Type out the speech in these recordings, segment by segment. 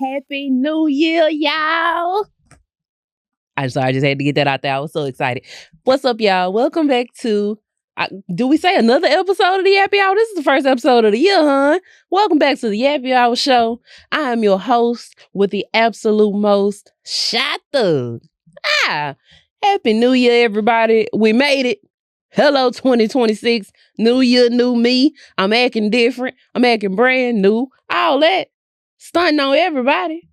Happy New Year, y'all. I'm sorry, I just had to get that out there. I was so excited. What's up, y'all? Welcome back to, do we say another episode of the Yappy Hour? This is the first episode of the year, huh? Welcome back to the Yappy Hour show. I am your host with the absolute most, ShyThugg. Happy New Year, everybody. We made it. Hello, 2026. New year, new me. I'm acting different. I'm acting brand new. All that. Stunting on everybody.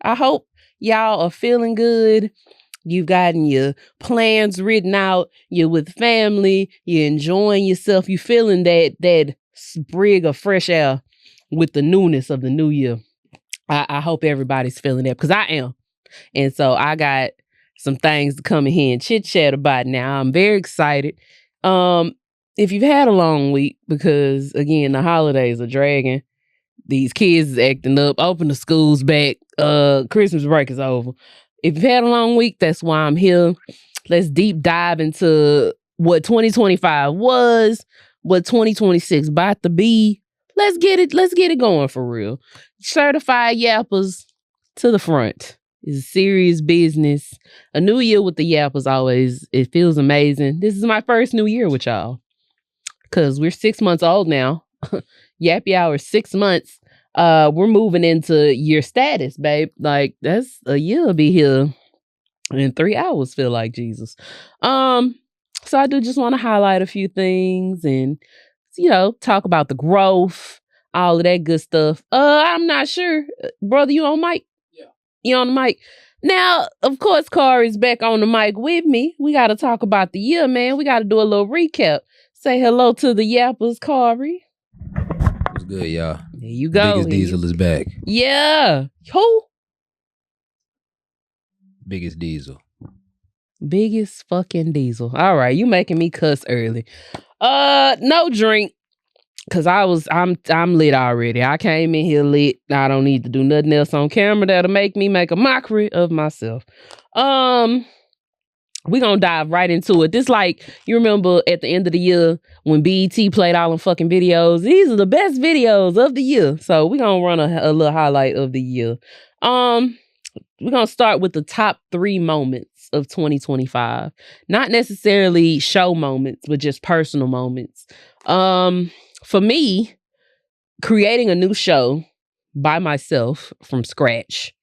I hope y'all are feeling good. You've gotten your plans written out. You're with family. You're enjoying yourself. You're feeling that sprig of fresh air with the newness of the new year. I hope everybody's feeling that because I am. And so I got some things to come in here and chit chat about now. I'm very excited. If you've had a long week, because again, the holidays are dragging. These kids is acting up. Open the schools back. Christmas break is over. If you've had a long week, that's why I'm here. Let's deep dive into what 2025 was, what 2026 about to be. Let's get it going for real. Certified Yappers to the front. It's serious business. A new year with the Yappers always, it feels amazing. This is my first new year with y'all. Because we're 6 months old now. Yappy Hour 6 months. We're moving into year status, babe. Like, that's a year will be here in 3 hours, feel like Jesus. So I do just want to highlight a few things and, talk about the growth, all of that good stuff. I'm not sure. Brother, you on mic? Yeah. You on the mic? Now, of course, Khary's back on the mic with me. We got to talk about the year, man. We got to do a little recap. Say hello to the Yappers, Khary. What's good, y'all? There you go. Biggest Diesel is back. Yeah. Who? Biggest Diesel. Biggest fucking Diesel. All right, you making me cuss early. No drink. Cause I'm lit already. I came in here lit. I don't need to do nothing else on camera that'll make me make a mockery of myself. We gonna dive right into it. This like, you remember at the end of the year when BET played all them fucking videos. These are the best videos of the year. So we gonna run a little highlight of the year. We're gonna start with the top 3 moments of 2025. Not necessarily show moments, but just personal moments. For me, creating a new show by myself from scratch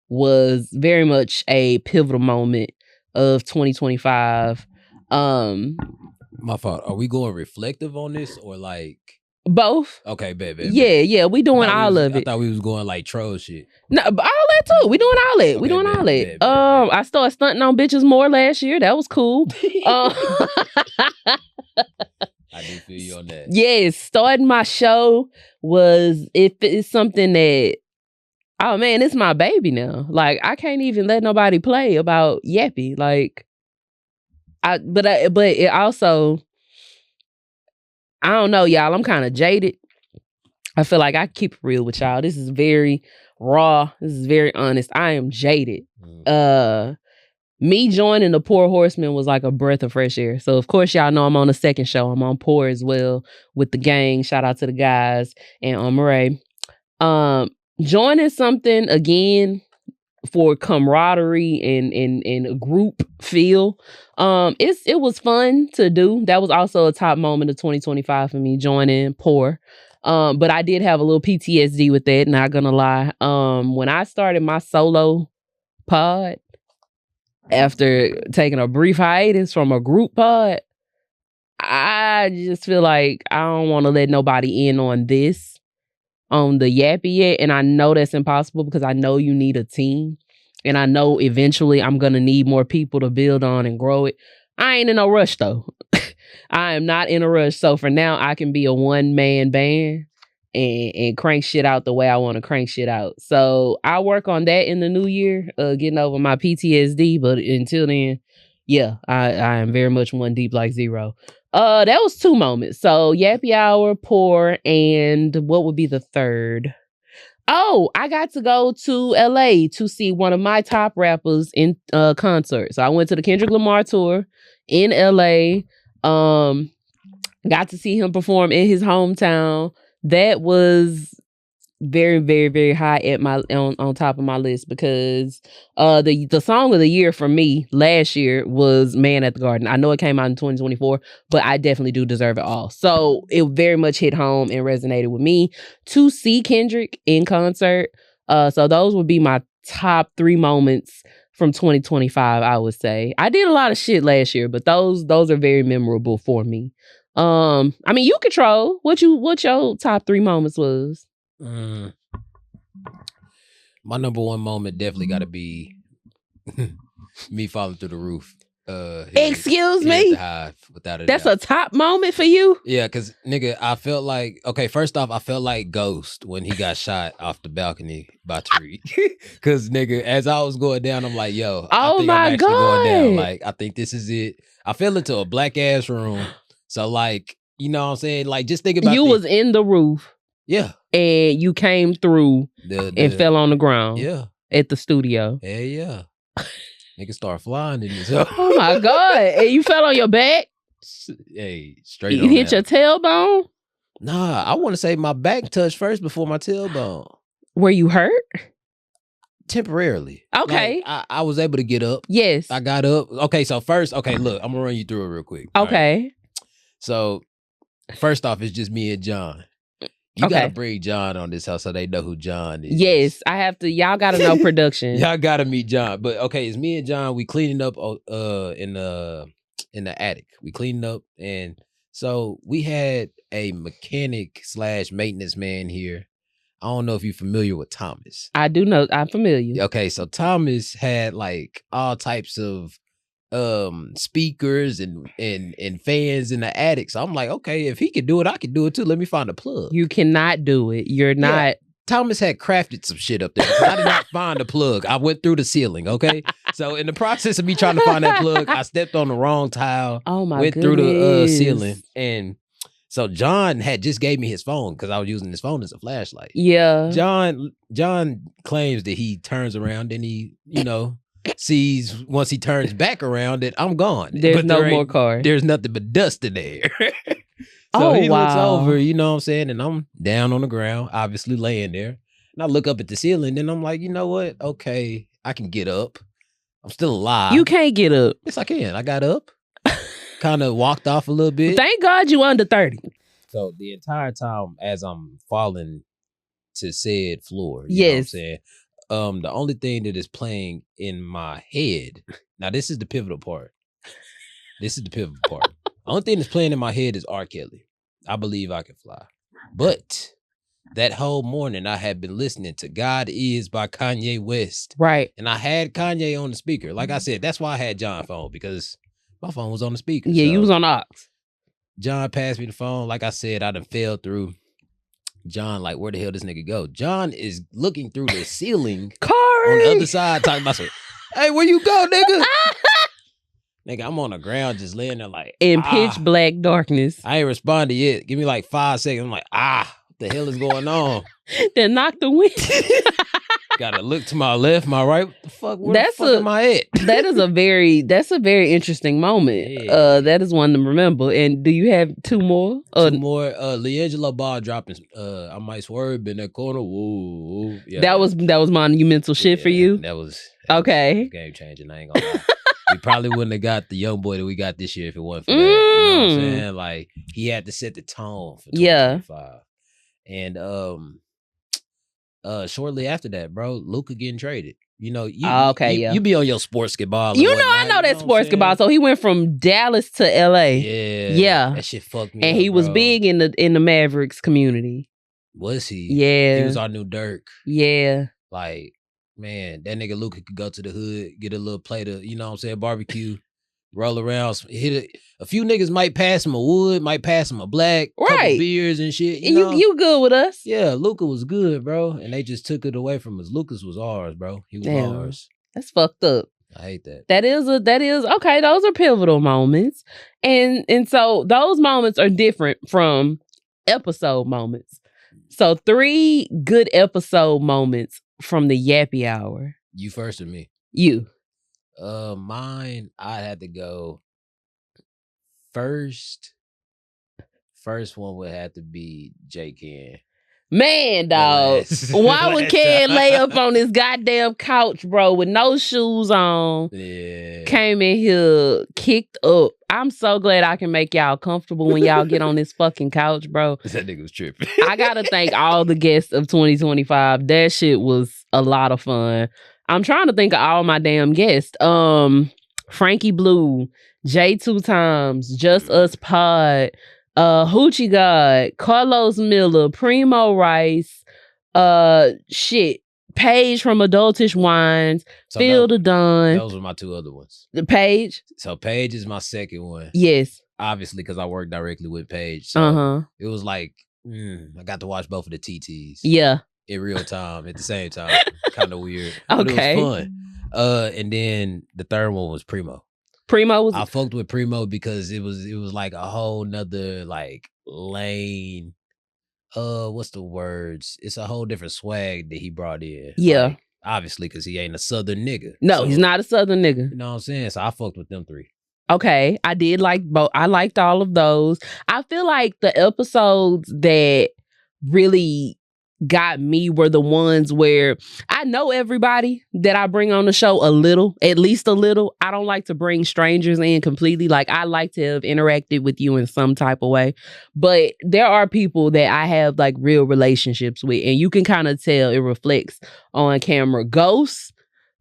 was very much a pivotal moment of 2025. My fault. Are we going reflective on this or like both? Okay, baby. Yeah, we doing all of it. I thought we was going like troll shit. No, all that too. We doing all that. We doing all that. I started stunting on bitches more last year. That was cool. I do feel you on that. Yes, starting my show it's something that, oh man, it's my baby now. Like, I can't even let nobody play about Yappy. Like, but it also, I don't know, y'all. I'm kind of jaded. I feel like I keep it real with y'all. This is very raw. This is very honest. I am jaded. Me joining the Poor Horsemen was like a breath of fresh air. So, of course, y'all know I'm on the second show. I'm on Poor as well with the gang. Shout out to the guys and Murray. Joining something again for camaraderie and a group feel. It was fun to do. That was also a top moment of 2025 for me, joining Poor. But I did have a little PTSD with that, not gonna lie. When I started my solo pod, after taking a brief hiatus from a group pod, I just feel like I don't want to let nobody in on this, on the Yappy yet. And I know that's impossible because I know you need a team. And I know eventually I'm going to need more people to build on and grow it. I ain't in no rush though. I am not in a rush. So for now, I can be a one-man band and crank shit out the way I want to crank shit out. So I'll work on that in the new year, getting over my PTSD. But until then, yeah, I am very much one deep like zero. That was 2 moments. So Yappy Hour, Poor, and what would be the third? Oh, I got to go to LA to see one of my top rappers in concert. So I went to the Kendrick Lamar tour in LA. Got to see him perform in his hometown. That was very, very, very high at my on top of my list because the song of the year for me last year was Man at the Garden. I know it came out in 2024, but I definitely do deserve it all. So it very much hit home and resonated with me. To see Kendrick in concert. So those would be my top 3 moments from 2025, I would say. I did a lot of shit last year, but those are very memorable for me. I mean, you control what your top 3 moments was. My number one moment definitely got to be me falling through the roof. Excuse me? The Hive, without a That's doubt. a top moment for you? Yeah, because nigga, I felt like, okay, first off, I felt like Ghost when he got shot off the balcony by Tariq. Because nigga, as I was going down, I'm like, yo, I think I'm actually going down. Like, I think this is it. I fell into a black ass room. So like, you know what I'm saying? Like, just think about you was in the roof. Yeah. And you came through and fell on the ground. Yeah. At the studio. Hell yeah. Nigga start flying in this. Oh my God. And you fell on your back? Hey, straight You hit your tailbone? Nah, I want to say my back touched first before my tailbone. Were you hurt? Temporarily. Okay. Like, I was able to get up. Yes. I got up. Okay, so first, look, I'm going to run you through it real quick. Okay. Right? So, first off, it's just me and John. You gotta bring John on this house so they know who John is. Yes, I have to. Y'all gotta know production. Y'all gotta meet John. But okay, it's me and John. We cleaning up in the attic. We cleaning up, and so we had a mechanic / maintenance man here. I don't know if you're familiar with Thomas. I do know. I'm familiar. Okay, so Thomas had like all types of speakers and fans in the attic. So I'm like, okay, if he can do it, I can do it too. Let me find a plug. You cannot do it. You're not. Yeah. Thomas had crafted some shit up there. I did not find a plug. I went through the ceiling, okay? So in the process of me trying to find that plug, I stepped on the wrong tile. Oh my went goodness. through the ceiling. And so John had just gave me his phone because I was using his phone as a flashlight. Yeah. John claims that he turns around and he, sees once he turns back around that I'm gone. There's no more cars. There's nothing but dust in there. So he looks over, you know what I'm saying? And I'm down on the ground, obviously laying there. And I look up at the ceiling and I'm like, you know what? Okay, I can get up. I'm still alive. You can't get up. Yes, I can. I got up. Kind of walked off a little bit. Thank God you under 30. So the entire time as I'm falling to said floor, you know what I'm saying? The only thing that is playing in my head, now this is the pivotal part. The only thing that's playing in my head is R. Kelly. I Believe I Can Fly. But that whole morning I had been listening to God Is by Kanye West. Right. And I had Kanye on the speaker. Like I said, that's why I had John's phone, because my phone was on the speaker. Yeah, you was on aux. John passed me the phone. Like I said, I done fell through. John, like, where the hell this nigga go? John is looking through the ceiling Khary! On the other side, talking about some, hey, where you go, nigga? Nigga, I'm on the ground just laying there like, in pitch black darkness. I ain't responded yet. Give me like 5 seconds. I'm like, what the hell is going on? Then knock the wind. Gotta look to my left, my right. What the fuck? Where the fuck am I at? That's a very interesting moment. Yeah. That is one to remember. And do you have 2 more? 2 more. LiAngelo Ball dropping. I might swerve in that corner. Whoa. Yeah. That was monumental shit for you. That was okay. Game changing. I ain't gonna lie. We probably wouldn't have got the young boy that we got this year if it wasn't for that. You know what I'm saying? Like, he had to set the tone for 2025. Yeah. And shortly after that, bro, Luka getting traded. You know, you be on your sports ball. You know, I know that sports ball. So he went from Dallas to LA. Yeah. That shit fucked me and up, he was big in the Mavericks community. Was he? Yeah. He was our new Dirk. Yeah. Like, man, that nigga Luka could go to the hood, get a little plate of, you know what I'm saying, barbecue, roll around, hit a few niggas might pass him a wood, might pass him a black, couple beers and shit. You good with us? Yeah, Luka was good, bro. And they just took it away from us. Lucas was ours, bro. He was ours. That's fucked up. I hate that. That is okay. Those are pivotal moments, and so those moments are different from episode moments. So 3 good episode moments from the Yappy Hour. You first or me? You. Mine, I had to go first. First one would have to be J. Ken. Man, dog. Why would Ken lay up on this goddamn couch, bro, with no shoes on? Yeah. Came in here, kicked up. I'm so glad I can make y'all comfortable when y'all get on this fucking couch, bro. That nigga was tripping. I gotta thank all the guests of 2025. That shit was a lot of fun. I'm trying to think of all my damn guests. Frankie Blue, J 2 Times, Just Us Pod, Hoochie God, Carlos Miller, Primo Rice, Paige from Adultish Wines, so Phil the Don. Those were my two other ones. The Paige? So Paige is my second one. Yes. Obviously, because I work directly with Paige. So it was like, I got to watch both of the TTs. Yeah. In real time at the same time. Kind of weird. Okay. But it was fun. And then the third one was Primo. I fucked with Primo because it was like a whole nother like lane. What's the words? It's a whole different swag that he brought in. Yeah. Like, obviously, because he ain't a Southern nigga. No, so, he's not a Southern nigga. You know what I'm saying? So I fucked with them three. Okay. I did like both. I liked all of those. I feel like the episodes that really got me were the ones where I know everybody that I bring on the show at least a little. I don't like to bring strangers in completely. Like, I like to have interacted with you in some type of way. But there are people that I have like real relationships with, and you can kind of tell it reflects on camera. Ghost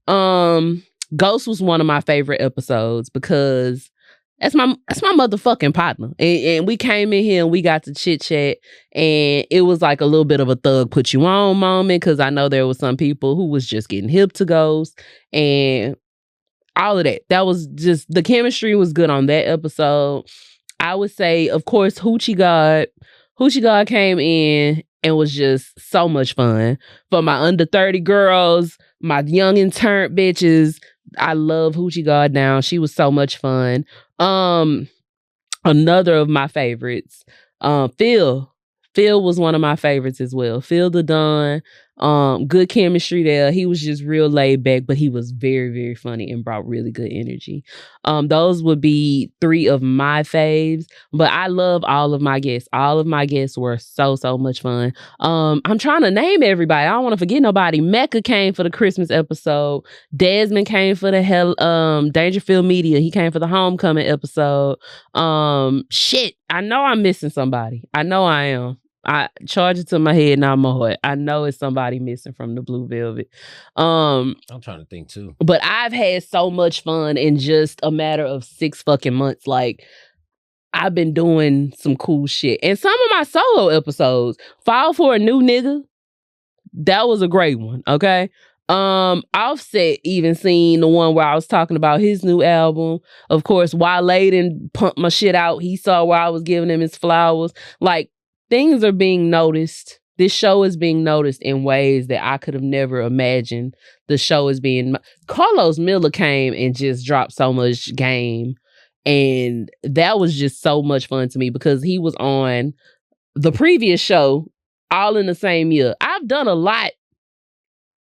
was one of my favorite episodes because that's my motherfucking partner. And we came in here and we got to chit chat, and it was like a little bit of a thug put you on moment because I know there was some people who was just getting hip to Ghost and all of that. That was just, the chemistry was good on that episode. I would say, of course, Hoochie God came in and was just so much fun. For my under 30 girls, my young and turned bitches, I love Hoochie God now. She was so much fun. Another of my favorites, Phil was one of my favorites as well. Phil the Don, good chemistry there. He was just real laid back, but he was very, very funny and brought really good energy. Those would be three of my faves, but I love all of my guests. All of my guests were so, so much fun. I'm trying to name everybody. I don't want to forget nobody. Mecca came for the Christmas episode. Desmond came for the Dangerfield Media. He came for the Homecoming episode. I know I'm missing somebody. I know I am. I charge it to my head, not my heart. I know it's somebody missing from the Blue Velvet. I'm trying to think too. But I've had so much fun in just a matter of 6 fucking months. Like, I've been doing some cool shit. And some of my solo episodes, Fall for a New Nigga, that was a great one, okay? Offset even seen the one where I was talking about his new album. Of course, Wale didn't pump my shit out. He saw where I was giving him his flowers. Like, things are being noticed. This show is being noticed in ways that I could have never imagined. The show is being... Carlos Miller came and just dropped so much game. And that was just so much fun to me because he was on the previous show all in the same year. I've done a lot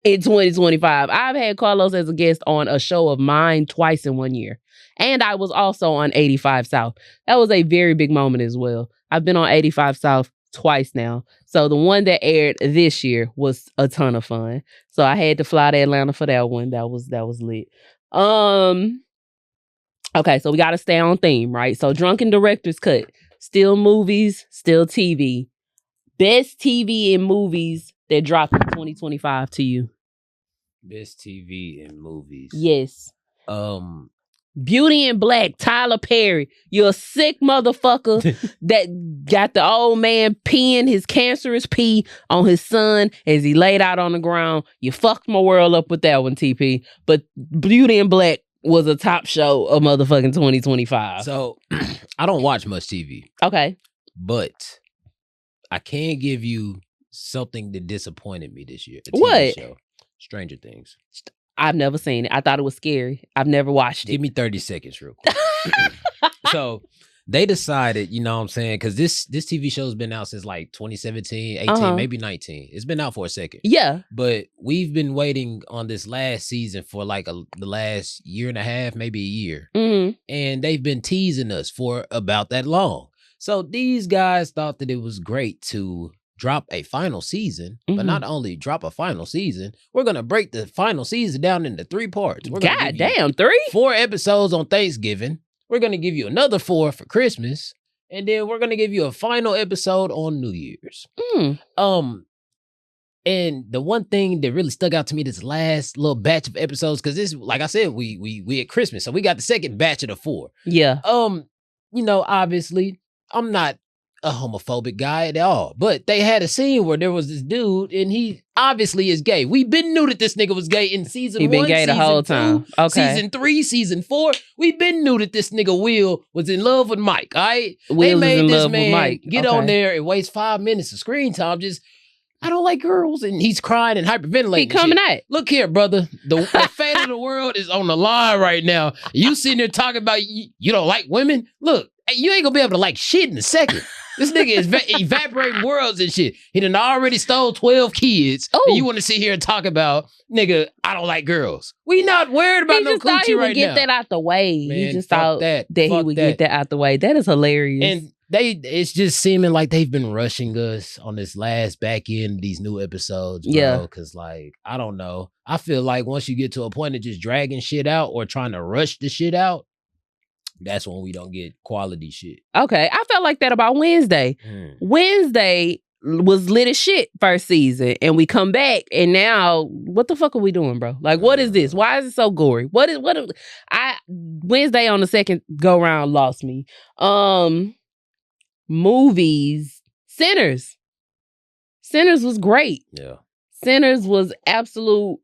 in 2025. I've had Carlos as a guest on a show of mine twice in 1 year. And I was also on 85 South. That was a very big moment as well. I've been on 85 South twice now. So the one that aired this year was a ton of fun. So I had to fly to Atlanta for that one. That was lit. Okay, so we got to stay on theme, right? So Drunken Director's Cut. Still movies, still TV. Best TV and movies that dropped in 2025 to you. Best TV and movies. Yes. Beauty in Black, Tyler Perry. You're a sick motherfucker that got the old man peeing his cancerous pee on his son as he laid out on the ground. You fucked my world up with that one, TP. But Beauty in Black was a top show of motherfucking 2025. So, I don't watch much TV. Okay. But I can give you something that disappointed me this year. What? Show. Stranger Things. I've never seen it. I thought it was scary. I've never watched it. Give me 30 seconds real quick. So they decided, you know what I'm saying? Because this TV show's been out since like 2017, 18, maybe 19. It's been out for a second. Yeah. But we've been waiting on this last season for like the last year and a half, maybe a year. Mm-hmm. And they've been teasing us for about that long. So these guys thought that it was great to drop a final season, but not only drop a final season, we're going to break the final season down into 3 parts. We're God damn, 3? 4 episodes on Thanksgiving. We're going to give you another 4 for Christmas. And then we're going to give you a final episode on New Year's. And the one thing that really stuck out to me this last little batch of episodes, because this, like I said, we at Christmas, so we got the second batch of the 4. Yeah. You know, obviously, I'm not a homophobic guy at all, but they had a scene where there was this dude, and he obviously is gay. We've been knew that this nigga was gay in season 1. He been gay the whole time. Okay. Season 3, season 4, we've been knew that this nigga Will was in love with Mike. All right, they made this man get on there and waste 5 minutes of screen time. Just, I don't like girls, and he's crying and hyperventilating. He coming out. Look here, brother. The fate of the world is on the line right now. You sitting there talking about you don't like women? Look, you ain't gonna be able to like shit in a second. This nigga is evaporating worlds and shit. He done already stole 12 kids. And you want to sit here and talk about, nigga, I don't like girls. We not worried about no coochie right now. He just thought he would get that out the way. Man, he just thought that he would get that out the way. That is hilarious. And it's just seeming like they've been rushing us on this last back end of these new episodes, bro. Yeah. Cause like, I don't know. I feel like once you get to a point of just dragging shit out or trying to rush the shit out, that's when we don't get quality shit. Okay. I felt like that about Wednesday. Wednesday was lit as shit first season, and we come back, and now what the fuck are we doing, bro? Like, what is this? Why is it so gory? Wednesday on the second go round lost me. Movies, Sinners was great. Yeah. Sinners was absolute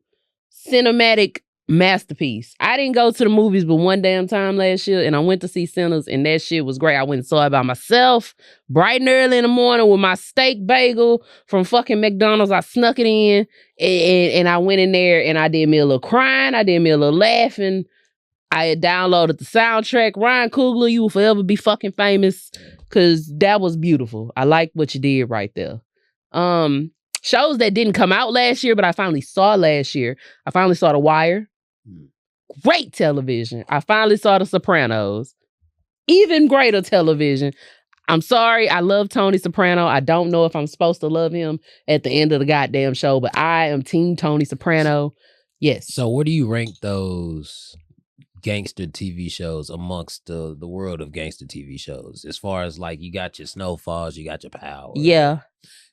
cinematic masterpiece. I didn't go to the movies but one damn time last year, and I went to see Sinners, and that shit was great. I went and saw it by myself, bright and early in the morning with my steak bagel from fucking McDonald's. I snuck it in, and I went in there, and I did me a little crying. I did me a little laughing. I had downloaded the soundtrack. Ryan Coogler, you will forever be fucking famous, because that was beautiful. I like what you did right there. Shows that didn't come out last year, but I finally saw last year. I finally saw The Wire. Great television. I finally saw The Sopranos. Even greater television. I'm sorry, I love Tony Soprano. I don't know if I'm supposed to love him at the end of the goddamn show, but I am Team Tony Soprano. Yes. So where do you rank those gangster TV shows amongst the world of gangster TV shows? As far as like, you got your Snowfalls, you got your Power. Yeah.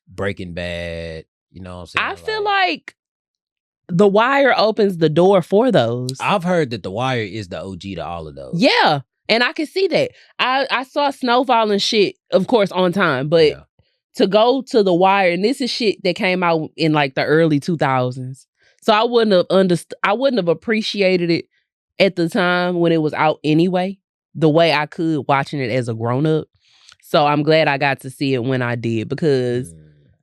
Breaking Bad, you know what I'm saying? I feel like The Wire opens the door for those. I've heard that The Wire is the OG to all of those. Yeah, and I can see that. I saw Snowfall and shit, of course, on time, but to go to The Wire, and this is shit that came out in like the early 2000s, so I wouldn't have appreciated it at the time when it was out anyway, the way I could watching it as a grown up. So I'm glad I got to see it when I did, because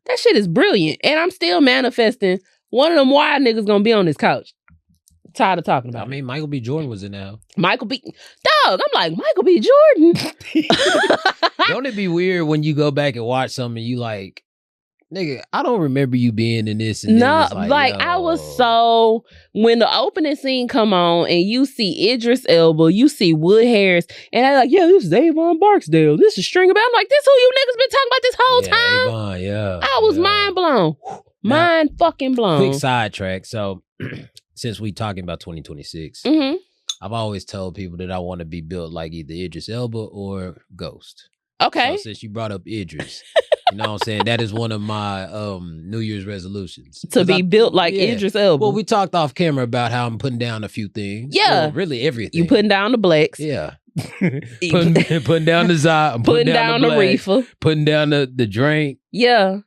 that shit is brilliant. And I'm still manifesting one of them wild niggas gonna be on this couch. Tired of talking about it. I mean, Michael B. Jordan was in there. Michael B. Dog, I'm like, Michael B. Jordan. Don't it be weird when you go back and watch something and you like, nigga, I don't remember you being in this. And no, like I was so, when the opening scene come on and you see Idris Elba, you see Wood Harris, and I'm like, yeah, this is Avon Barksdale. This is Stringer Bell. I'm like, this who you niggas been talking about this whole time? Avon, yeah. I was mind blown. Mind fucking blown. Quick sidetrack. So, since we talking about 2026, I've always told people that I want to be built like either Idris Elba or Ghost. Okay. So since you brought up Idris, you know what I'm saying? That is one of my New Year's resolutions. To be built like Idris Elba. Well, we talked off camera about how I'm putting down a few things. Yeah. Well, really everything. You putting down the blacks. Yeah. putting down the Zy. Putting down the reefer. Putting down the drink. Yeah.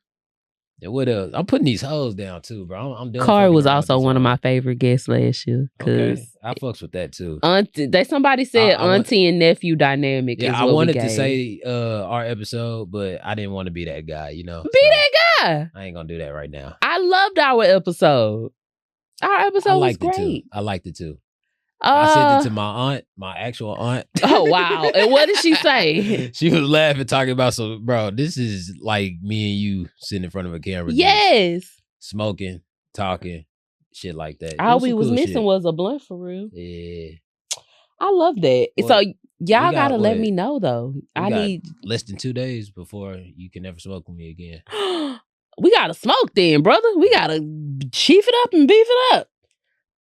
And what else? I'm putting these hoes down too, bro. I'm done. Khary was also one of my favorite guests last year. Okay. I fucks with that too. Somebody said auntie and nephew dynamic. Yeah, I wanted to say our episode, but I didn't want to be that guy, you know. Be that guy. I ain't gonna do that right now. I loved our episode. Our episode was great. I liked it too. I sent it to my aunt, my actual aunt. Oh, wow. And what did she say? She was laughing, talking about, so, bro, this is like me and you sitting in front of a camera. Yes. Smoking, talking, shit like that. All we was missing was a blunt for real. Yeah. I love that. Well, so y'all gotta let me know though. I need less than 2 days before you can never smoke with me again. We gotta smoke then, brother. We gotta chief it up and beef it up.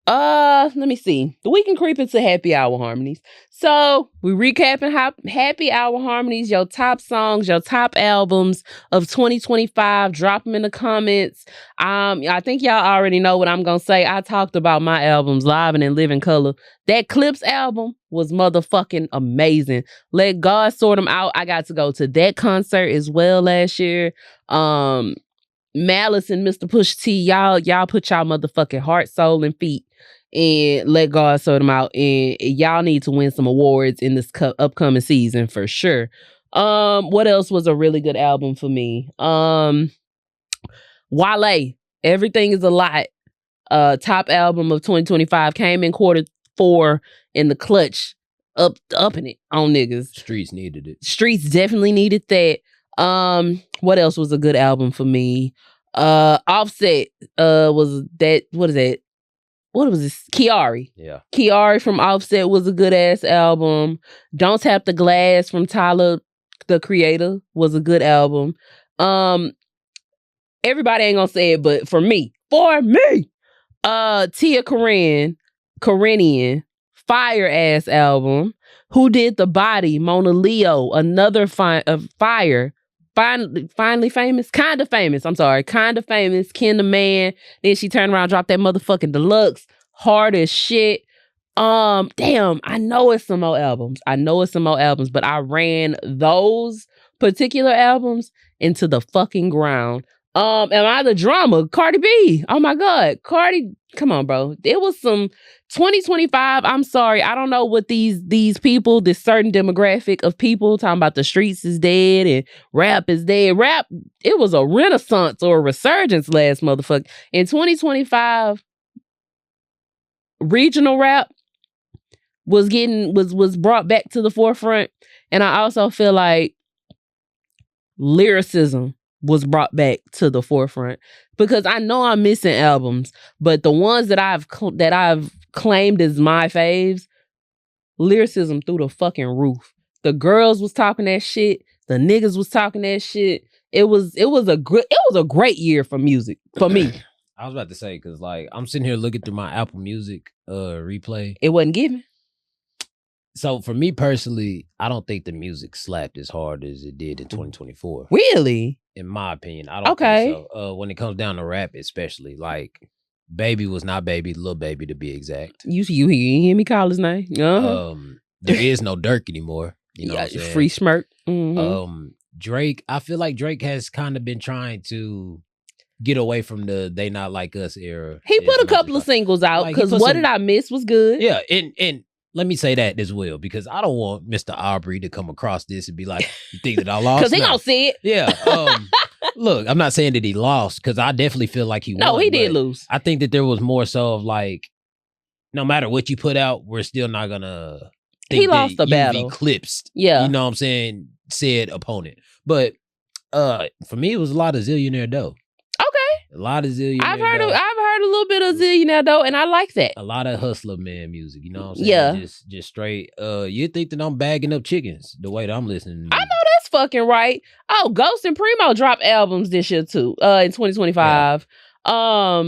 Let me see. We can creep into happy hour harmonies. So we recapping happy hour harmonies, your top songs, your top albums of 2025. Drop them in the comments. I think y'all already know what I'm gonna say. I talked about my albums live and in living color. That Clips album was motherfucking amazing. Let God sort them out. I got to go to that concert as well last year. Malice and Mr. Push T, y'all put y'all motherfucking heart, soul, and feet and let God sort them out. And y'all need to win some awards in this upcoming season for sure. What else was a really good album for me? Wale, Everything Is a Lot. Top album of 2025, came in Q4 in the clutch, upping it on niggas. Streets needed it. Streets definitely needed that. What else was a good album for me? Offset was that, what is that? What was this? Khary. Yeah. Khary from Offset was a good ass album. Don't Tap the Glass from Tyler, the Creator, was a good album. Everybody ain't gonna say it, but for me, Tia Karenian, fire ass album. Who Did the Body? Mona Leo, another fire. Finally famous? Kinda famous. I'm sorry. Kinda famous. Ken the Man. Then she turned around, dropped that motherfucking deluxe. Hard as shit. Damn, I know it's some more albums. But I ran those particular albums into the fucking ground. Am I the drama? Cardi B. Oh my God. Cardi, come on, bro. It was some 2025. I'm sorry. I don't know what these people, this certain demographic of people talking about the streets is dead and rap is dead. Rap, it was a renaissance or a resurgence last motherfucker. In 2025, regional rap was brought back to the forefront. And I also feel like lyricism was brought back to the forefront, because I know I'm missing albums, but the ones that I've claimed as my faves, lyricism through the fucking roof. The girls was talking that shit. The niggas was talking that shit. It was a great year for music for me. I was about to say, because like I'm sitting here looking through my Apple Music replay. It wasn't given. So for me personally, I don't think the music slapped as hard as it did in 2024. Really? In my opinion, I don't think so. When it comes down to rap, especially, like Baby was not Baby, Lil Baby to be exact. You hear me call his name? There is no Dirk anymore. You know what I'm saying? Free Smirk. Mm-hmm. Drake, I feel like Drake has kind of been trying to get away from the They Not Like Us era. He put a couple of singles out, because What Did I Miss was good. Yeah, and let me say that as well, because I don't want Mr. Aubrey to come across this and be like, you think that I lost? Because he gonna see it. Yeah. Look, I'm not saying that he lost, because I definitely feel like he won. No, he did lose. I think that there was more so of like, no matter what you put out, we're still not gonna think he lost the battle. Eclipsed. Yeah. You know what I'm saying? Said opponent. But for me, it was a lot of Zillionaire Dough. A lot of Zillionaire. I've heard a little bit of Zillionaire Dough, and I like that. A lot of Hustler Man music, you know what I'm saying? Yeah. Just straight. You think that I'm bagging up chickens the way that I'm listening to I know that's fucking right. Oh, Ghost and Primo dropped albums this year too. In 2025. Yeah.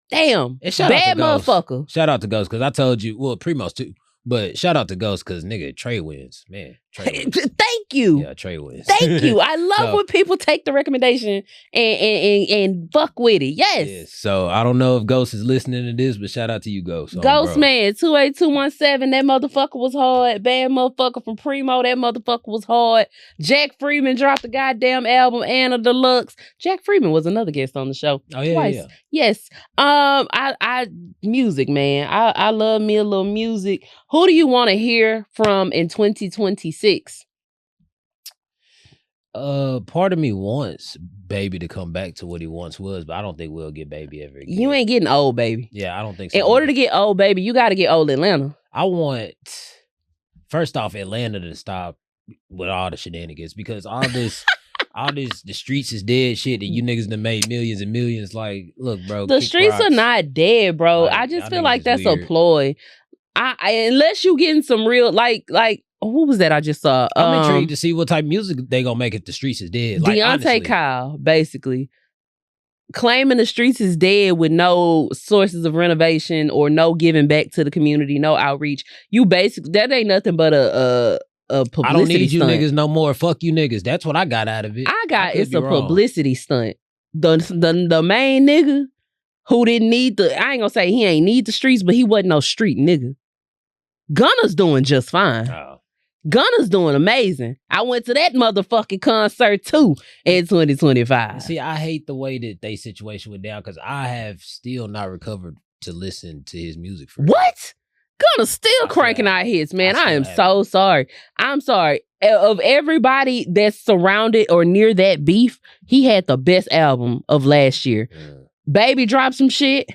Damn. Bad motherfucker. Shout out to Ghost, because I told you, well, Primo's too. But shout out to Ghost, because nigga, Trey wins. Man, Trey wins. Thank you. Yeah, Trey wins. Thank you. I love when people take the recommendation and fuck with it. Yes. So I don't know if Ghost is listening to this, but shout out to you, Ghost. Ghost man, 28217. That motherfucker was hard. Bad motherfucker from Primo. That motherfucker was hard. Jack Freeman dropped the goddamn album, Anna Deluxe. Jack Freeman was another guest on the show. Oh yeah, twice. Yeah. Yes. I music, man. I love me a little music. Who do you want to hear from in 2026? Part of me wants Baby to come back to what he once was, but I don't think we'll get Baby ever again. You ain't getting old, baby. Yeah, I don't think so. In order to get old, baby, you got to get old Atlanta. I want, first off, Atlanta to stop with all the shenanigans, because all this the streets is dead shit that you niggas done made millions and millions. Like, look, bro, the streets are not dead, bro. Like, I just feel like that's weird. A ploy. Unless you getting some real like what was that I just saw? I'm intrigued to see what type of music they gonna make if the streets is dead. Like, Deontay honestly. Kyle, basically. claiming the streets is dead with no sources of renovation or no giving back to the community, no outreach. You basically, that ain't nothing but a publicity I don't need you stunt. niggas no more. Fuck you niggas. That's what I got out of it. It's a publicity stunt. The main nigga who didn't need I ain't gonna say he ain't need the streets, but he wasn't no street nigga. Gunna's doing just fine. Oh. Gunna's doing amazing. I went to that motherfucking concert too in 2025. See, I hate the way that they situation went down because I have still not recovered to listen to his music. What? Gunna's still cranking out hits, man. I am so sorry. I'm sorry. Of everybody that's surrounded or near that beef, he had the best album of last year. Baby dropped some shit.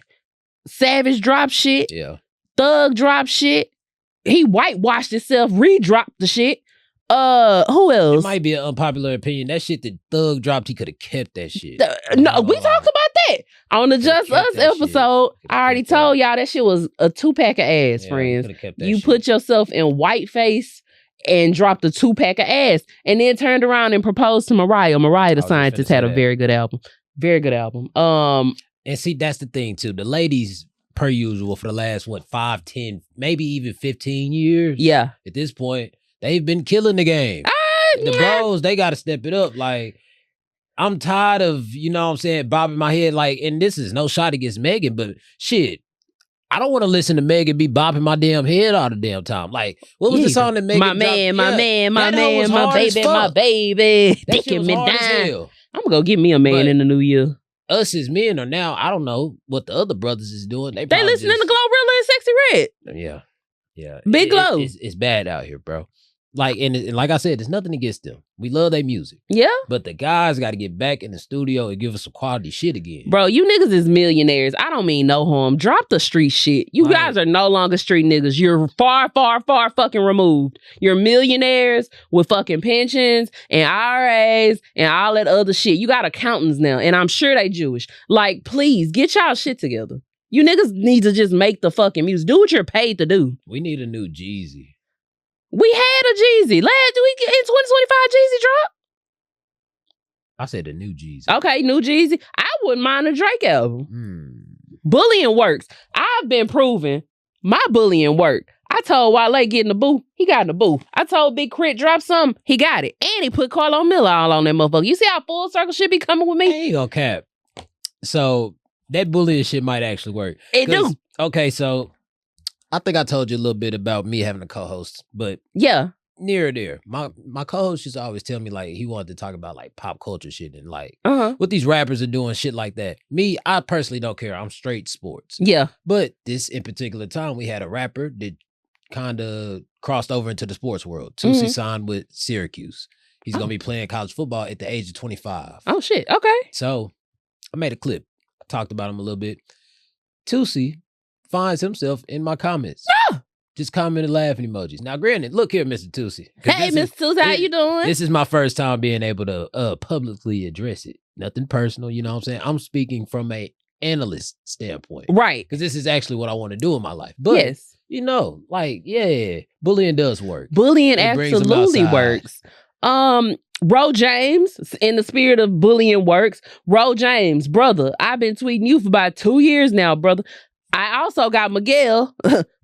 Savage dropped shit. Yeah. Thug dropped shit. He whitewashed himself, re-dropped the shit. Who else? It might be an unpopular opinion. That shit that Thug dropped, he could have kept that shit. No, we talked about that on the Just Us episode. I already told y'all that shit was a 2-pack of ass, friends. You put yourself in whiteface and dropped a 2-pack of ass, and then turned around and proposed to Mariah. Mariah the Scientist had a very good album. Very good album. And see, that's the thing too. The ladies, per usual, for the last 5, 10, maybe even 15 years. Yeah. At this point, they've been killing the game. The bros, they got to step it up. Like, I'm tired of, you know what I'm saying, bobbing my head. Like, and this is no shot against Megan, but shit, I don't want to listen to Megan be bopping my damn head all the damn time. Like, what was the song that Megan dropped? My baby, dicking me down. I'm gonna go get me a man in the new year. Us as men are now, I don't know what the other brothers is doing. They listening to Glorilla and Sexy Red. Yeah. Big Glow. It's bad out here, bro. Like, and like I said, there's nothing against them. We love their music. Yeah. But the guys got to get back in the studio and give us some quality shit again. Bro, you niggas is millionaires. I don't mean no harm. Drop the street shit. You guys are no longer street niggas. You're far, far, far fucking removed. You're millionaires with fucking pensions and IRAs and all that other shit. You got accountants now, and I'm sure they Jewish. Like, please, get y'all shit together. You niggas need to just make the fucking music. Do what you're paid to do. We need a new Jeezy. We had a Jeezy. Last week in 2025, Jeezy dropped. I said a new Jeezy. Okay, new Jeezy. I wouldn't mind a Drake album. Bullying works. I've been proving my bullying work. I told Wale get in the booth. He got in the booth. I told Big Crit drop something. He got it. And he put Carlo Miller all on that motherfucker. You see how full circle shit be coming with me? Ain't gonna cap. So that bullying shit might actually work. It do. Okay, so I think I told you a little bit about me having a co-host, but yeah, near there. My co-host used to always tell me like he wanted to talk about like pop culture shit and like what these rappers are doing, shit like that. Me, I personally don't care. I'm straight sports. Yeah. But this in particular time, we had a rapper that kind of crossed over into the sports world. Tusi signed with Syracuse. He's gonna be playing college football at the age of 25. Oh shit. Okay. So I made a clip. I talked about him a little bit. Tusi finds himself in my comments. Just commented laughing emojis. Now, granted, look here, Mr. Tusi. Hey, Mr. Tusi, how you doing? This is my first time being able to publicly address it. Nothing personal, you know what I'm saying? I'm speaking from a analyst standpoint. Right. Because this is actually what I want to do in my life. But, you know, like, yeah, bullying does work. Bullying absolutely works. Ro James, in the spirit of bullying works. Ro James, brother, I've been tweeting you for about 2 years now, brother. I also got Miguel,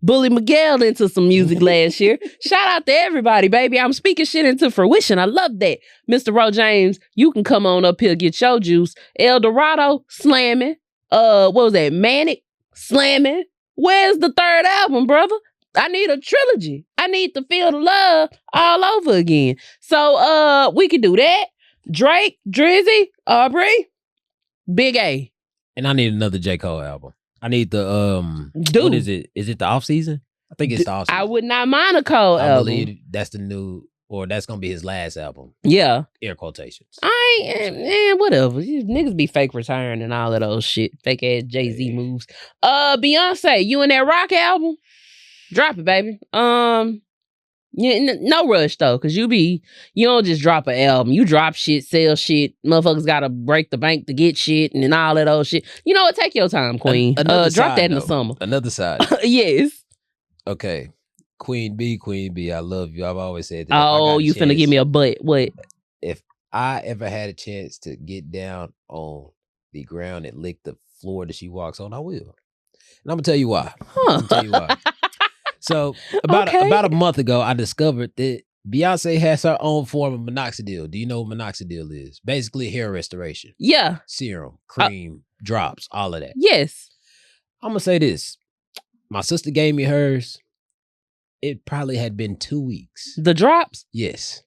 Bully Miguel, into some music last year. Shout out to everybody, baby. I'm speaking shit into fruition. I love that. Mr. Ro James, you can come on up here, get your juice. El Dorado, slamming. What was that? Manic, slamming. Where's the third album, brother? I need a trilogy. I need to feel the love all over again. So we can do that. Drake, Drizzy, Aubrey, Big A. And I need another J. Cole album. I need the what is it? Is it the off season? I think it's the off season. I would not mind a Cole album. I believe that's the new, or that's gonna be his last album. Yeah. Air quotations. Whatever. Niggas be fake retiring and all of those shit. Fake ass Jay-Z moves. Beyonce, you in that rock album? Drop it, baby. No rush though, cause you don't just drop an album. You drop shit, sell shit. Motherfuckers gotta break the bank to get shit and all that old shit. You know what? Take your time, Queen. Drop that in the summer. Another side. Yes. Okay. Queen B, I love you. I've always said that. Oh, you finna give me a butt. What? If I ever had a chance to get down on the ground and lick the floor that she walks on, I will. And I'm gonna tell you why. So about a month ago, I discovered that Beyonce has her own form of minoxidil. Do you know what minoxidil is? Basically hair restoration. Yeah. Serum, cream, drops, all of that. Yes. I'm gonna say this. My sister gave me hers. It probably had been 2 weeks. The drops? Yes.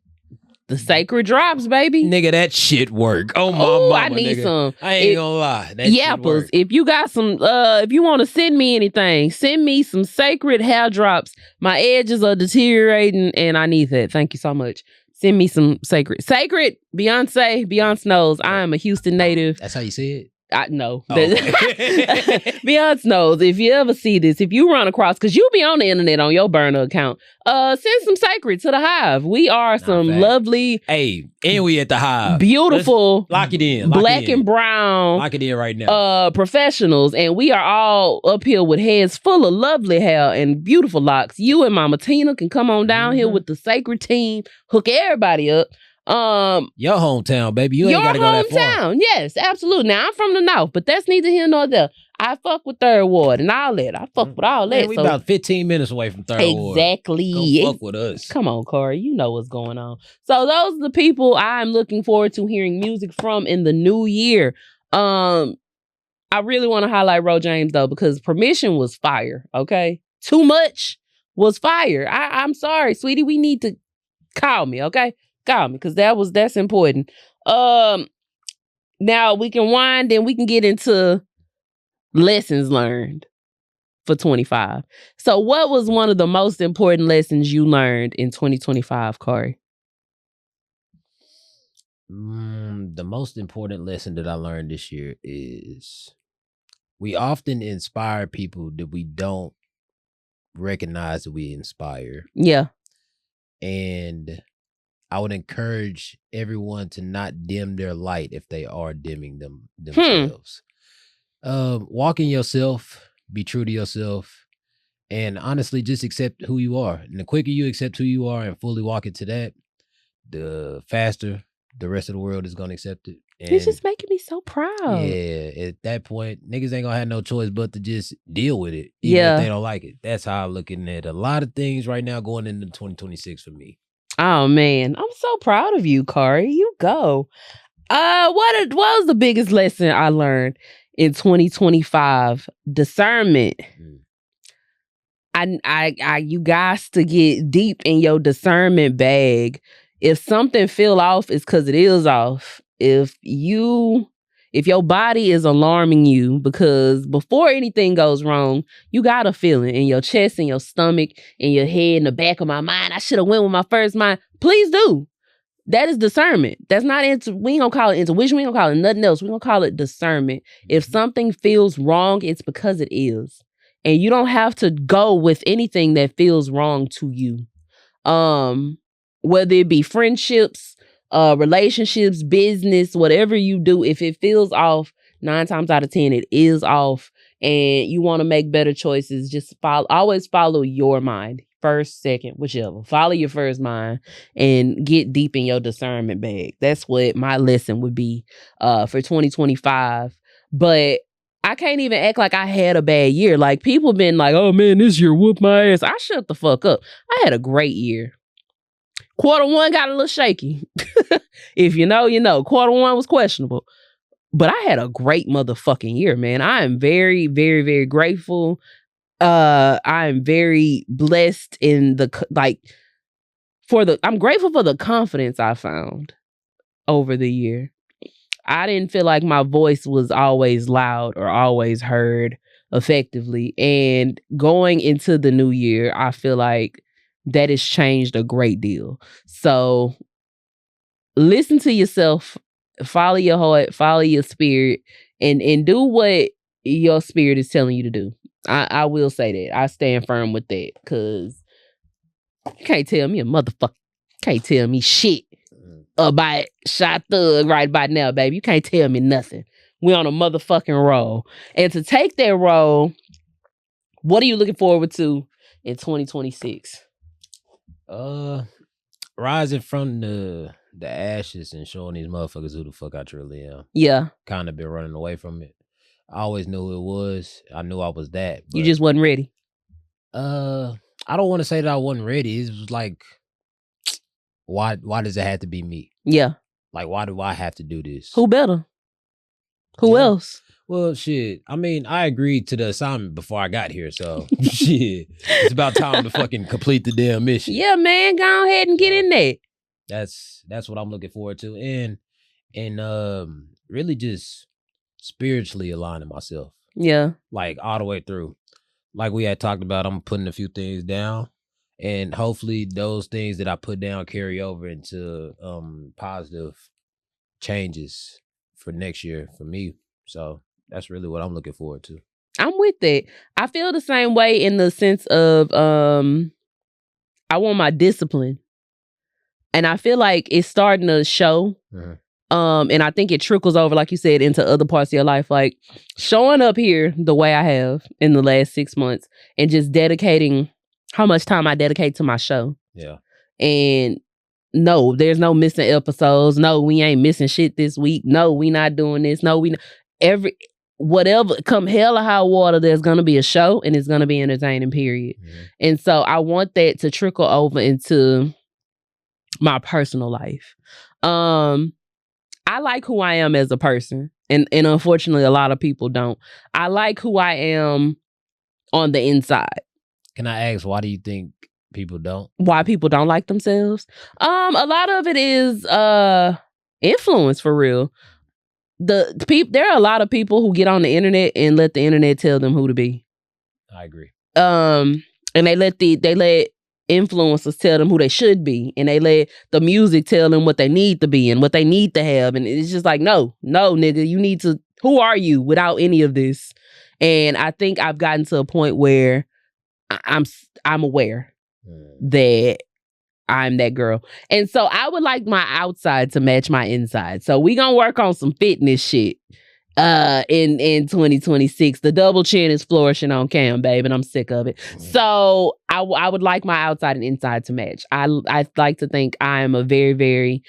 The sacred drops, baby. Nigga, that shit work. Oh, my mama, I need nigga. some. I ain't gonna lie. That Yappers, if you got some, if you want to send me anything, send me some sacred hair drops. My edges are deteriorating and I need that. Thank you so much. Send me some sacred. Beyonce knows I am a Houston native. That's how you say it? I know. Oh, okay. Beyonce knows. If you ever see this, if you run across, because you be on the internet on your burner account, send some sacred to the Hive. We are some lovely. Hey, and we at the Hive. Beautiful. Let's lock it in. Black and brown. Lock it in right now. Professionals. And we are all up here with heads full of lovely hair and beautiful locks. You and Mama Tina can come on down here with the sacred team. Hook everybody up. Your hometown, baby. You ain't gotta go that far. Your hometown, yes, absolutely. Now I'm from the North, but that's neither here nor there. I fuck with Third Ward and all that. I fuck with all that. Man, we about 15 minutes away from Third Ward. Exactly. Go fuck with us. Come on, Khary. You know what's going on. So those are the people I'm looking forward to hearing music from in the new year. I really want to highlight Ro James though, because Permission was fire. Okay, Too Much was fire. I'm sorry, sweetie. We need to call me. Okay. Call me, because that's important. Now we can wind and we can get into lessons learned for 25. So what was one of the most important lessons you learned in 2025, Khary? The most important lesson that I learned this year is we often inspire people that we don't recognize that we inspire. Yeah. And I would encourage everyone to not dim their light if they are dimming themselves. Walk in yourself, be true to yourself, and honestly, just accept who you are. And the quicker you accept who you are and fully walk into that, the faster the rest of the world is going to accept it. And it's just making me so proud. Yeah, at that point, niggas ain't gonna have no choice but to just deal with it, even if they don't like it. That's how I'm looking at a lot of things right now going into 2026 for me. Oh man, I'm so proud of you, Khary. You go. What was the biggest lesson I learned in 2025? Discernment. You guys to get deep in your discernment bag. If something feel off, it's because it is off. If your body is alarming you, because before anything goes wrong, you got a feeling in your chest, in your stomach, in your head, in the back of my mind. I should have went with my first mind. Please do. That is discernment. That's not we ain't gonna call it intuition. We ain't gonna call it nothing else. We gonna call it discernment. If something feels wrong, it's because it is. And you don't have to go with anything that feels wrong to you. Whether it be friendships, relationships, business, whatever you do, if it feels off, 9 times out of 10, it is off, and you want to make better choices, just always follow your mind. First, second, whichever. Follow your first mind and get deep in your discernment bag. That's what my lesson would be for 2025. But I can't even act like I had a bad year. Like, people been like, oh man, this year whooped my ass. I shut the fuck up. I had a great year. Q1 got a little shaky. If you know, you know. Q1 was questionable. But I had a great motherfucking year, man. I am very, very, very grateful. I am very blessed in I'm grateful for the confidence I found over the year. I didn't feel like my voice was always loud or always heard effectively. And going into the new year, I feel like that has changed a great deal. So listen to yourself, follow your heart, follow your spirit, and do what your spirit is telling you to do. I will say that. I stand firm with that, because you can't tell me can't tell me shit about ShyThugg right about now, baby. You can't tell me nothing. We on a motherfucking roll. And to take that role, what are you looking forward to in 2026? Rising from the ashes and showing these motherfuckers who the fuck I truly am. Yeah. Kind of been running away from it. I always knew it was. I knew I was that. But, you just wasn't ready. I don't want to say that I wasn't ready. It was like, why does it have to be me? Yeah. Like, why do I have to do this? Who better? Who else? Well, shit. I mean, I agreed to the assignment before I got here, so shit. It's about time to fucking complete the damn mission. Yeah, man. Go ahead and get in there. That's what I'm looking forward to. And really just spiritually aligning myself. Yeah. Like all the way through. Like we had talked about, I'm putting a few things down. And hopefully those things that I put down carry over into positive changes for next year for me. So that's really what I'm looking forward to. I'm with that. I feel the same way in the sense of I want my discipline. And I feel like it's starting to show. Mm-hmm. And I think it trickles over, like you said, into other parts of your life. Like showing up here the way I have in the last 6 months and just dedicating how much time I dedicate to my show. Yeah. And no, there's no missing episodes. No, we ain't missing shit this week. No, we not doing this. No, whatever, come hell or high water, there's going to be a show and it's going to be entertaining, period. Mm-hmm. And so I want that to trickle over into my personal life. I like who I am as a person. And unfortunately, a lot of people don't. I like who I am on the inside. Can I ask, why do you think people don't? Why people don't like themselves? A lot of it is influence, for real. There are a lot of people who get on the internet and let the internet tell them who to be. I agree. And they let influencers tell them who they should be, and they let the music tell them what they need to be and what they need to have. And it's just like, no, nigga, you need to. Who are you without any of this? And I think I've gotten to a point where I'm aware that I'm that girl. And so I would like my outside to match my inside. So we gonna work on some fitness shit in 2026. The double chin is flourishing on cam, babe, and I'm sick of it. So I would like my outside and inside to match. I like to think I am a very, very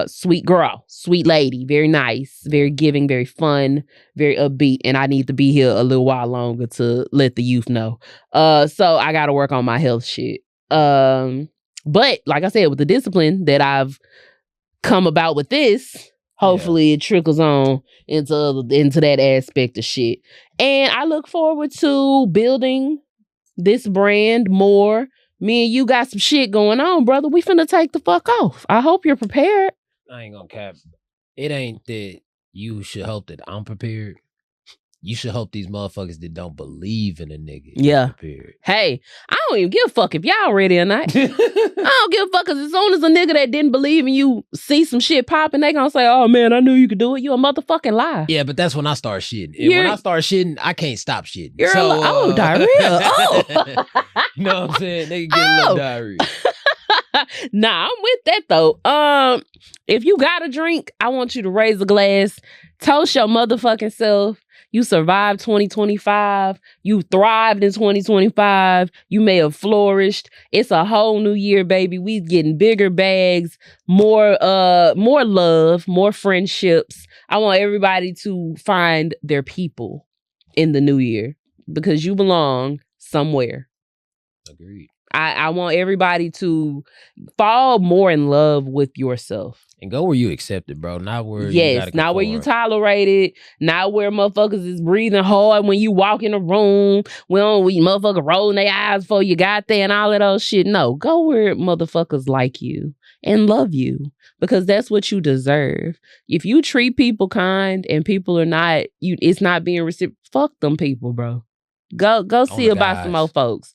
sweet girl, sweet lady, very nice, very giving, very fun, very upbeat, and I need to be here a little while longer to let the youth know. So I gotta work on my health shit. But like I said, with the discipline that I've come about with this, hopefully it trickles on into that aspect of shit. And I look forward to building this brand more. Me and you got some shit going on, brother. We finna take the fuck off. I hope you're prepared. I ain't gonna cap. It ain't that you should hope that I'm prepared. You should hope these motherfuckers that don't believe in a nigga. Yeah. Prepared. Hey, I don't even give a fuck if y'all ready or not. I don't give a fuck, because as soon as a nigga that didn't believe in you see some shit popping, they gonna say, oh man, I knew you could do it. You a motherfucking lie. Yeah, but that's when I start shitting. And when I start shitting, I can't stop shitting. Diarrhea. Oh. You know what I'm saying? They can get a little diarrhea. Nah, I'm with that though. If you got a drink, I want you to raise a glass, toast your motherfucking self. You survived 2025. You thrived in 2025. You may have flourished. It's a whole new year, baby. We getting bigger bags, more love, more friendships. I want everybody to find their people in the new year, because you belong somewhere. Agreed. I want everybody to fall more in love with yourself. And go where you accept it, bro. Not where not where you tolerate it. Not where motherfuckers is breathing hard when you walk in a room. We motherfucker rolling their eyes before you got there and all of those shit. No, go where motherfuckers like you and love you, because that's what you deserve. If you treat people kind and people are not, it's not being received, fuck them people, bro. Go see about some more folks.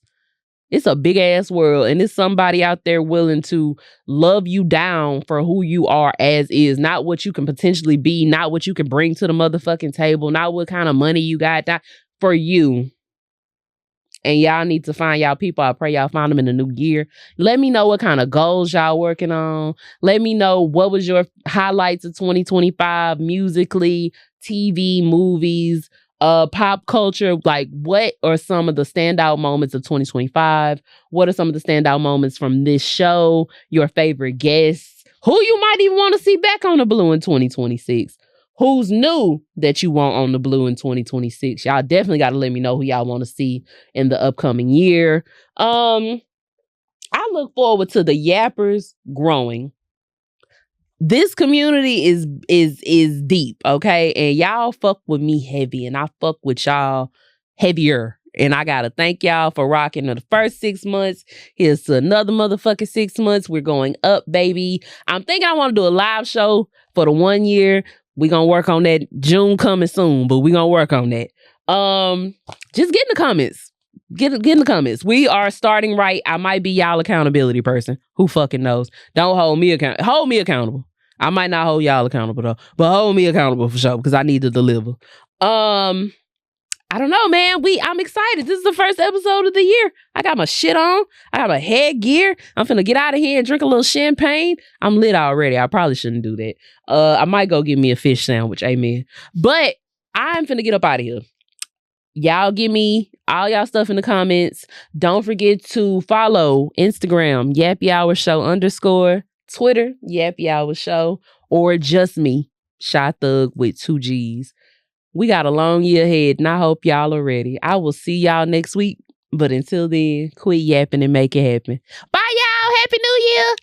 It's a big ass world, and it's somebody out there willing to love you down for who you are as is, not what you can potentially be, not what you can bring to the motherfucking table, not what kind of money you got, for you. And y'all need to find y'all people. I pray y'all find them in the new year. Let me know what kind of goals y'all working on. Let me know what was your highlights of 2025 musically, TV, movies, pop culture. Like, what are some of the standout moments of 2025? What are some of the standout moments from this show? Your favorite guests? Who you might even want to see back on the blue in 2026. Who's new that you want on the blue in 2026? Y'all definitely got to let me know who y'all want to see in the upcoming year. I look forward to the Yappers growing. This community is deep, okay? And y'all fuck with me heavy, and I fuck with y'all heavier. And I gotta thank y'all for rocking the first 6 months. Here's to another motherfucking 6 months. We're going up, baby. I'm thinking I want to do a live show for the 1 year. We're gonna work on that. June coming soon, but we're gonna work on that. Just get in the comments. Get in the comments. We are starting right. I might be y'all accountability person. Who fucking knows? Don't hold me accountable. Hold me accountable. I might not hold y'all accountable though, but hold me accountable for sure because I need to deliver. I don't know, man. I'm excited. This is the first episode of the year. I got my shit on. I got my headgear. I'm finna get out of here and drink a little champagne. I'm lit already. I probably shouldn't do that. I might go get me a fish sandwich. Amen. But I'm finna get up out of here. Y'all give me all y'all stuff in the comments. Don't forget to follow Instagram, Yappy Hour Show _, Twitter, Yappy Hour Show, or just me, ShyThugg with 2 G's. We got a long year ahead, and I hope y'all are ready. I will see y'all next week. But until then, quit yapping and make it happen. Bye, y'all. Happy New Year.